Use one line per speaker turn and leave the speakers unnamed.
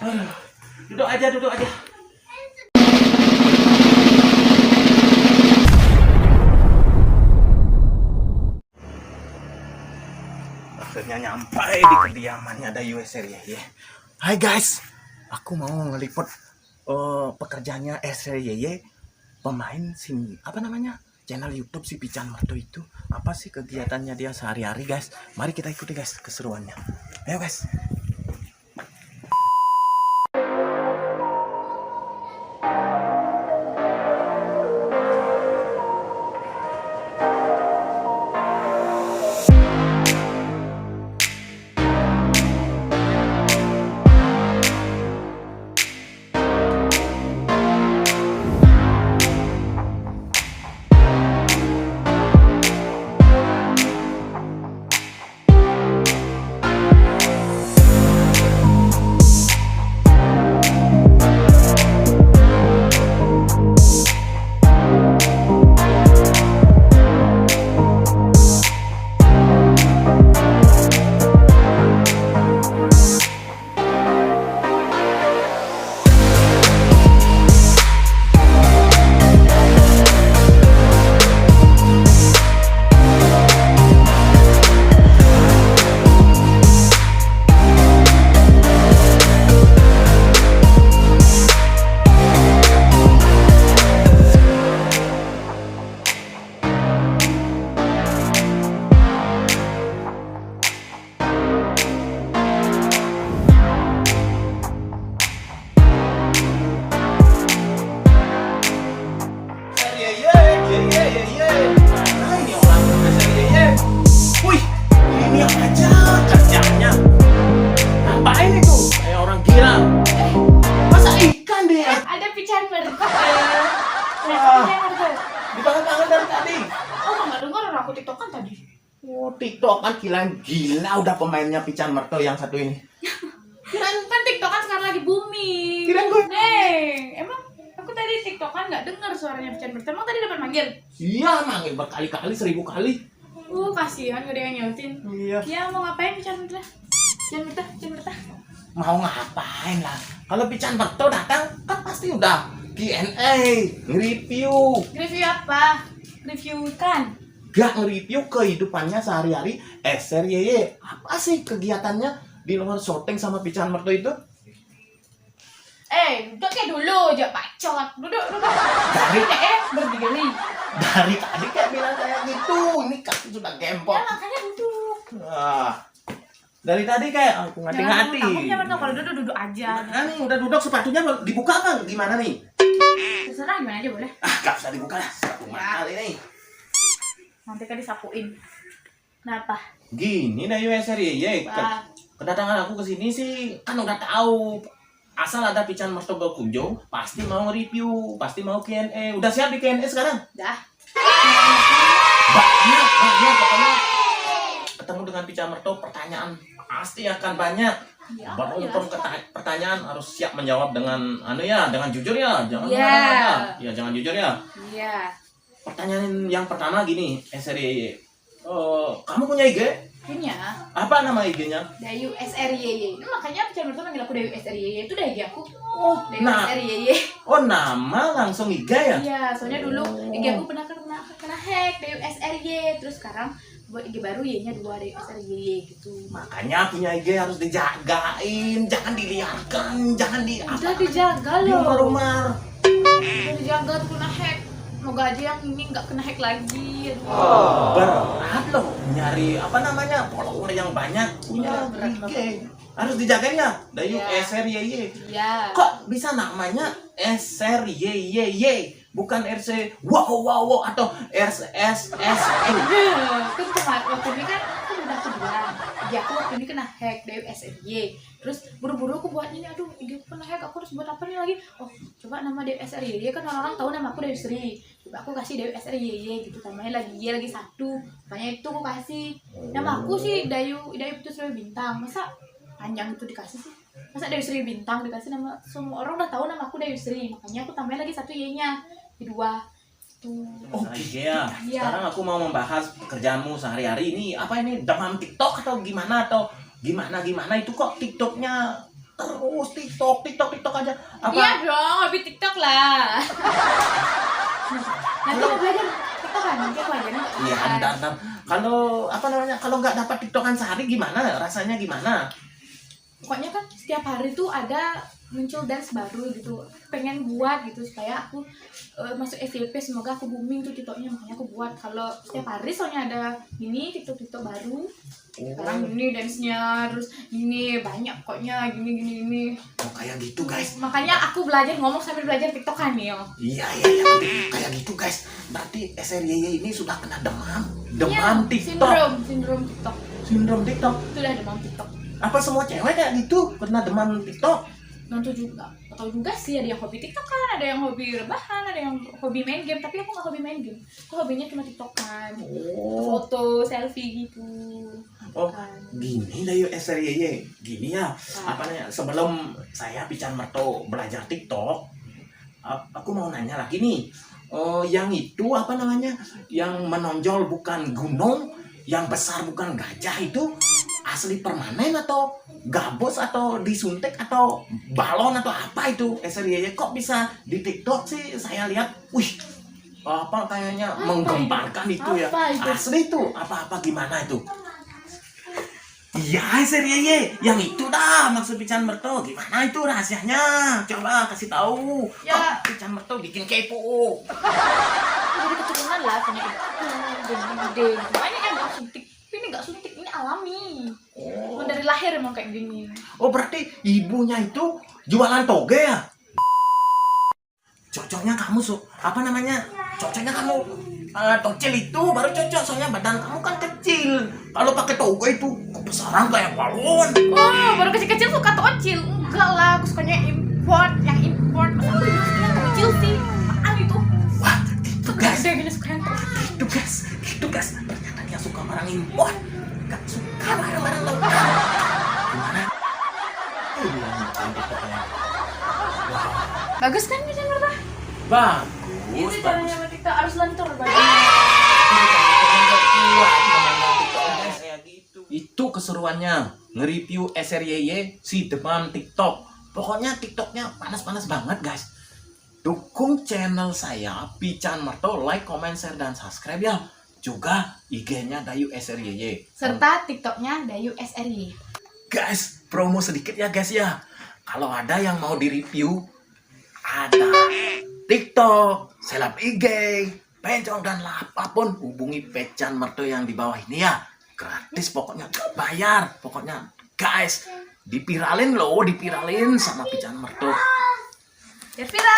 Aduh, duduk aja, duduk aja. Akhirnya nyampai di kediamannya Dayu SRYY. Hai guys, aku mau ngeliput pekerjaannya SRYY, pemain apa namanya, channel YouTube si Pican Merto itu. Apa sih kegiatannya dia sehari-hari guys? Mari kita ikuti guys keseruannya. Ayo guys. Dipanggil-panggil dari tadi.
Oh, nggak dengar orang aku TikTokan tadi.
Oh, TikTok kan gila udah pemainnya Pican Merto yang satu ini.
Kirain kan TikTokan sekarang lagi booming.
Kirain gue.
Emang aku tadi TikTokan nggak dengar suaranya Pican Merto. Emang tadi dapat manggil?
Iya, manggil berkali-kali, 1000 kali.
Kasihan gak ada yang nyautin.
Iya.
Ya mau ngapain Pican Merto? Pican Merto.
Mau ngapain lah? Kalau Pican Merto datang kan pasti udah Q&A, nge-review.
Review apa? Review ikan.
Gak nge-review kehidupannya sehari-hari SRYY. Apa sih kegiatannya di luar syuting sama Pican Merto itu?
Duduk kayak dulu aja bacot. Duduk.
Dari
Berdiri.
dari tadi kayak bilang kayak gitu. Ini kaki sudah gempol.
Ya makanya duduk.
Dari tadi kayak aku ngati-ngati.
Aku Pican Merto kalau duduk aja.
Nah, nih udah duduk, sepatunya dibuka kan? Gimana nih?
Terserah gimana aja boleh.
Gak usah dibuka lah, sepatu mahal ini.
Nanti kan disapuin. Kenapa?
Gini Dayu SRYY,
Wah.
kedatangan aku ke sini sih kan udah tahu. Asal ada Pican Merto berkunjung, pasti mau review, pasti mau Q&A. Udah siap di Q&A sekarang?
Dah.
Banyak pokoknya. Ketemu dengan Pican Merto, pertanyaan pasti akan banyak.
Ya,
Beruntung pertanyaan harus siap menjawab dengan dengan jujur ya, jangan
Iya.
marah-marah. Ya jangan jujur ya.
Iya.
Pertanyaan yang pertama gini, SRYY. Kamu punya IG?
Punya
Apa nama IG-nya?
Dayu SRYY. Makanya Pican Merto manggil aku Dayu SRYY. Itu udah IG aku.
Oh,
Dayu SRYY.
nama langsung IG ya?
Iya, soalnya dulu IG aku pernah kena hack Dayu SRYY. Terus sekarang buat IG baru Y-nya 2 Dayu SRYY gitu.
Makanya punya IG harus dijagain, jangan diliarkan, jangan
Udah dijaga loh.
diumar-umar.
Udah dijaga tuh kena hack. Semoga aja yang ini nggak kena hack lagi.
Berat loh nyari follower yang banyak punya
Berat
IG. Harus dijagain ya, Dayu
Iya.
SRYY.
Iya.
Kok bisa namanya SRYY? Bukan RC wow atau RSS.
Kan kemarin waktu ini kan udah aku bilang ya aku waktu ini kena hack Dayu SRYY. Terus buru-buru aku buat ini, aduh IG aku kena hack, aku harus buat apa nih lagi. Coba nama Dayu SRYY, kan orang-orang tahu nama aku Dayu Sri. Coba aku kasih Dayu SRYY gitu, namanya lagi satu, makanya itu aku kasih. Nama aku sih Dayu Putusri Bintang. Masa panjang itu dikasih sih? Masa Dayu Sri Bintang dikasih nama? Semua orang udah tahu nama aku Dayu Sri, makanya aku tambahin lagi satu Y-nya, kedua tuh.
Iya. Sekarang aku mau membahas pekerjaanmu sehari-hari ini. Apa ini demam TikTok atau gimana itu kok TikToknya terus TikTok aja. Apa?
Iya dong, hobi TikTok lah. Nanti mau belajar TikTok kan? Nanti aku ajarin.
Iya, ntar. Kalau apa namanya? Kalau nggak dapat TikTokan sehari gimana? Rasanya gimana?
Pokoknya kan setiap hari tuh ada muncul dance baru gitu. Pengen buat gitu supaya aku masuk FYP, semoga aku booming tuh TikToknya, makanya aku buat. Kalau setiap hari soalnya ada ini TikTok baru. Sekarang ini dance-nya, terus ini banyak pokoknya gini.
Oh, kayak gitu guys.
Makanya aku belajar ngomong sambil belajar TikTokan nih.
Iya, kayak gitu guys. Berarti SRYY ini sudah kena demam TikTok.
Sindrom TikTok.
Sindrom TikTok.
Sudah demam TikTok.
Apa semua cewek kayak gitu kena demam TikTok?
Nanti juga. Atau juga sih ada yang hobi TikTok kan, ada yang hobi rebahan, ada yang hobi main game. Tapi aku nggak hobi main game. Aku hobinya cuma TikTokan.
Oh.
Foto, selfie gitu.
Oh,
Kan.
gini lah yuk SRYY. Gini ya. Apa namanya? Sebelum saya Pican Merto belajar TikTok, aku mau nanya lagi nih. Yang itu apa namanya? Yang menonjol bukan gunung, yang besar bukan gajah itu asli permanen atau gabus atau disuntik atau balon atau apa itu SRYY? Kok bisa di TikTok sih saya lihat, wih, apa kayaknya
Apa
menggemparkan itu ya.
Apa itu?
Asli itu apa gimana itu? Iya SRYY, yang itu dah maksud Pican Merto. Gimana itu rahasianya? Coba kasih tahu.
Ya.
Kok Pican Merto bikin kepo.
Jadi keturunan lah punya itu. Gede. Banyak yang nggak suntik. Ini nggak suntik, ini alami.
Oh.
Dari lahir emang kayak gini.
Oh, berarti ibunya itu jualan toge ya? Cocoknya kamu apa namanya? Cocoknya kamu tocil itu baru cocok, soalnya badan kamu kan kecil. Kalau pakai toge itu kebesaran kayak balon.
Oh, baru kecil-kecil suka tocil. Enggak lah, aku sukanya import. Yang import. Masa aku juga suka yang kecil sih? Apaan itu?
Wah, gitu guys.
Gede gini suka yang tocil.
Gitu guys. Ternyata dia suka barang impor. Gak suka barang-barang lokal. Gimana?
Bagus kan bisa ngerti?
Bagus,
Itu caranya sama kita harus lentur badannya.
Itu keseruannya nge-review SRYY si demam TikTok. Pokoknya TikToknya panas-panas banget guys. Dukung channel saya Pican Merto, like, comment, share, dan subscribe ya. Juga IG-nya Dayu SRYY.
Serta TikToknya Dayu SRY.
Guys, promo sedikit ya guys ya. Kalau ada yang mau di-review, ada TikTok, seleb IG, pencong, dan apapun, hubungi Pican Merto yang di bawah ini ya. Gratis pokoknya, gak bayar. Pokoknya guys, dipiralin sama Pican Merto.
Biar viral.